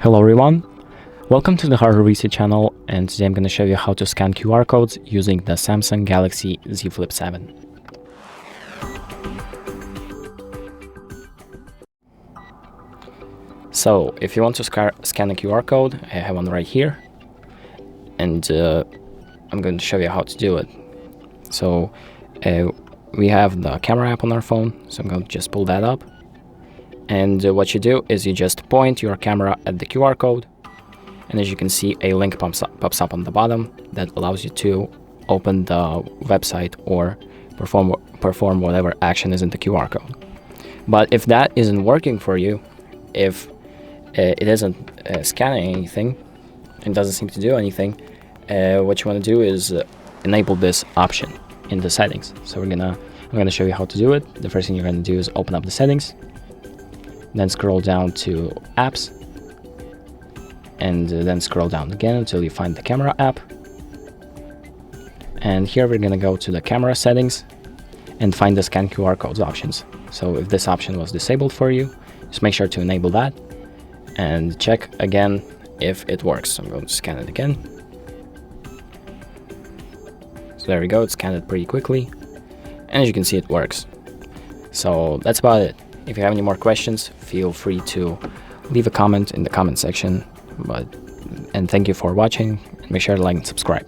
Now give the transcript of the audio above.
Hello everyone, welcome to the HardReset channel, and today I'm going to show you how to scan QR codes using the Samsung Galaxy Z Flip 7. So if you want to scan a QR code, I have one right here, and I'm going to show you how to do it. So we have the camera app on our phone, so I'm going to just pull that up. And what you do is you just point your camera at the QR code, and as you can see, a link pops up on the bottom that allows you to open the website or perform whatever action is in the QR code. But if that isn't working for you, if it isn't scanning anything and doesn't seem to do anything, what you want to do is enable this option in the settings. So I'm gonna show you how to do it. The first thing you're gonna do is open up the settings, then scroll down to apps, and then scroll down again until you find the camera app. And here we're gonna go to the camera settings and find the scan QR codes options. So if this option was disabled for you, just make sure to enable that and check again if it works. So I'm going to scan it again. So there we go, it scanned it pretty quickly, and as you can see, it works. So that's about it. If you have any more questions, feel free to leave a comment in the comment section. And thank you for watching, and make sure to like and subscribe.